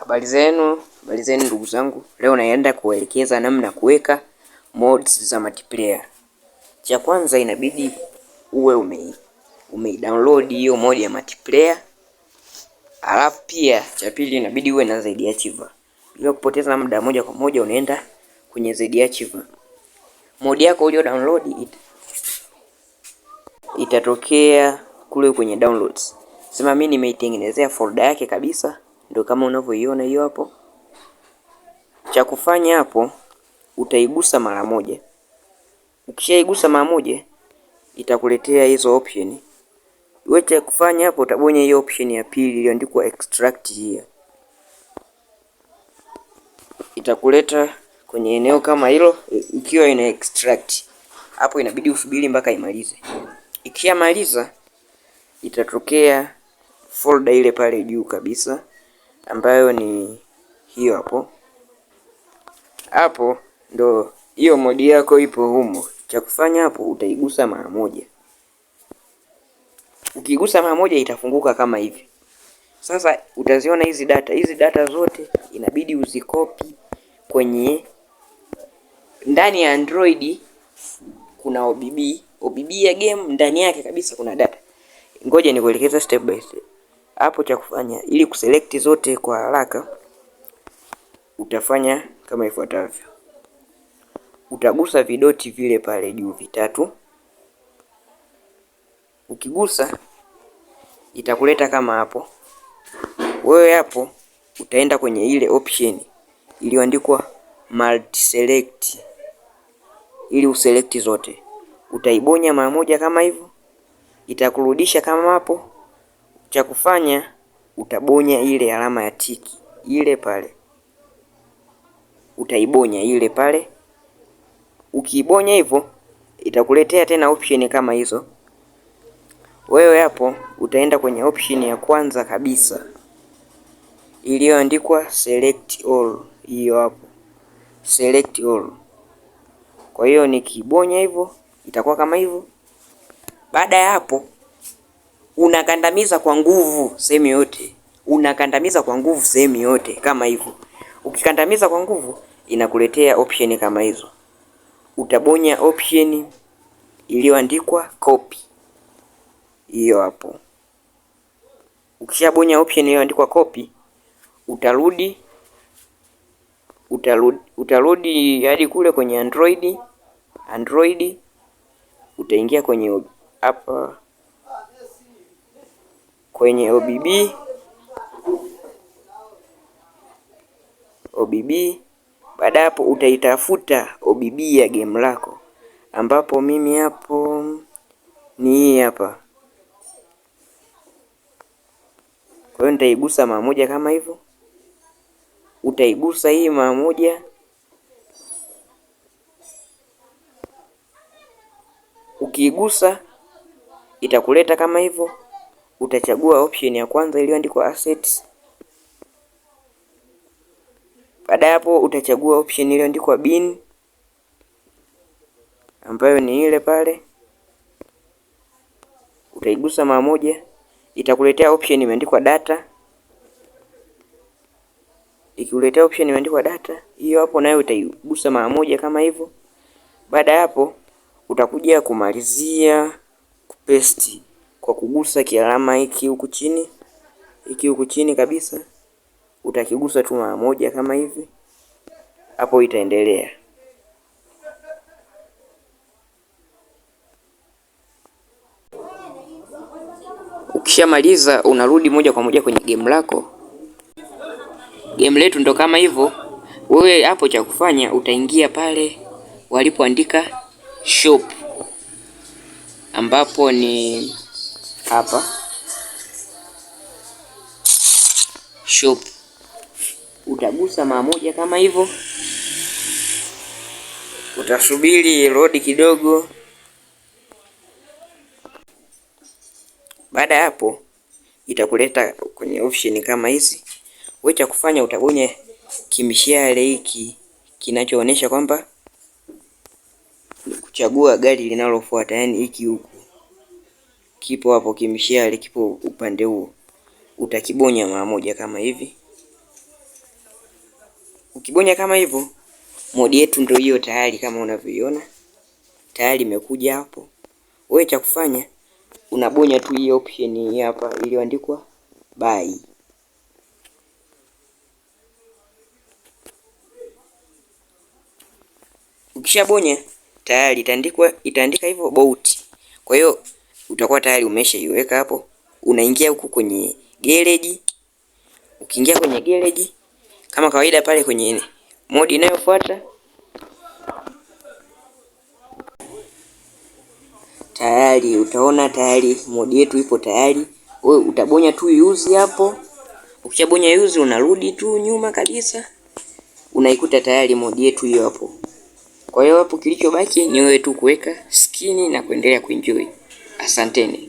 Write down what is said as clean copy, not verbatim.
Habari zenu ndugu zangu. Leo naenda kuelekeza namna kuweka mods za multiplayer. Cha kwanza inabidi uwe download hiyo mod ya multiplayer. Alafu pia cha pili inabidi uwe na ZD Archiver. Bila kupoteza muda, moja kwa moja unaenda kwenye ZD Archiver. Mod yako ulio download itatokea kule kwenye downloads. Sema mimi nimeitengenezea folder yake kabisa, ndio kama unavyoiona hiyo hapo. Cha kufanya hapo, utaigusa mara moja. Ukishaigusa mara moja, itakuletea hizo option. Wewe cha kufanya hapo, utabonya hiyo option ya pili iliyoandikwa extract here. Itakuleta kwenye eneo kama hilo ikiwa ina extract. Hapo inabidi usubiri mpaka imalize. Ikishamaliza, itatokea folder ile pale juu kabisa ambayo ni hiyo hapo. Hapo ndo hiyo modi yako ipo humo. Cha kufanya hapo, utaigusa mara moja. Ukigusa mara moja itafunguka kama hivi. Sasa utaziona hizi data. Hizi data zote inabidi uzikopi kwenye ndani ya Android. Kuna OBB ya game, ndani yake kabisa kuna data. Ngoja nikuelekeza step by step. Hapo cha kufanya ili kuselect zote kwa haraka, utafanya kama ifuatavyo. Utagusa vidoti vile pale juu vitatu. Ukigusa itakuleta kama hapo. Wewe hapo utaenda kwenye ile option iliyoandikwa multi select ili uselect zote. Utaibonya mara moja kama hivyo. Itakurudisha kama hapo. Cha kufanya utabonya ile alama ya tiki ile pale. Utaibonya ile pale. Ukiibonya hivyo itakuletea tena option kama hizo. Wewe hapo utaenda kwenye option ya kwanza kabisa iliyoandikwa select all. Hiyo hapo select all. Kwa hiyo nikibonya hivyo itakuwa kama hivyo. Baada ya hapo unakandamiza kwa nguvu sehemu yote. Unakandamiza kwa nguvu sehemu yote kama hivyo. Ukikandamiza kwa nguvu inakuletea option kama hizo. Utabonya option iliyoandikwa copy. Hiyo hapo. Ukishabonya option iliyoandikwa copy, utarudi hadi kule kwenye Android utaingia kwenye hapa kwenye OBB. Baada hapo utaitafuta OBB ya game lako, ambapo mimi hapo ni hii hapa. Kwa hiyo nitaigusa mara moja kama hivyo. Utaigusa hii mara moja. Ukiigusa itakuleta kama hivyo. Utachagua option ya kwanza iliyoandikwa assets. Baada hapo utachagua option iliyoandikwa bin, ambayo ni ile pale. Utaigusa mara moja. Itakuletea option imeandikwa data. Ikikuletea option imeandikwa data, hiyo hapo nayo utaigusa mara moja kama hivyo. Baada hapo utakuja kumalizia kupaste kwa kugusa kialama hiki huku chini kabisa. Utakigusa tu mara moja kama hivi. Hapo itaendelea. Ukishamaliza unarudi moja kwa moja kwenye game lako. Game letu ndo kama hivyo. Wewe hapo cha kufanya utaingia pale walipoandika shop, ambapo ni hapa shop. Utagusa mara moja kama hivyo. Utasubiri load kidogo. Baada ya hapo itakuleta kwenye option kama hizi. Wewe cha kufanya utabonya kimshale hiki kinachoonesha kwamba kuchagua gari linalofuata, yani hiki huku. Kipo hapo kimshale, kipo upande huo. Utakibonya mara moja kama hivi. Ukibonya kama hivyo, modi yetu ndio hiyo tayari, kama unavyoiona tayari imekuja hapo. Wewe cha kufanya unabonya tu hii option hii hapa iliyoandikwa buy. Ukishabonya tayari itaandika hivyo bought. Kwa hiyo utakuwa tayari umeshaiweka hapo. Unaingia huku kwenye garage. Ukiingia kwenye garage kama kawaida, pale kwenye modi inayofuata tayari utaona tayari modi yetu ipo tayari. Wewe utabonya tu use hapo. Ukishabonya use unarudi tu nyuma kabisa, unaikuta tayari modi yetu hiyo hapo. Kwa hiyo hapo kilichobaki ni wewe tu kuweka skin na kuendelea kuenjoy. Asanteni.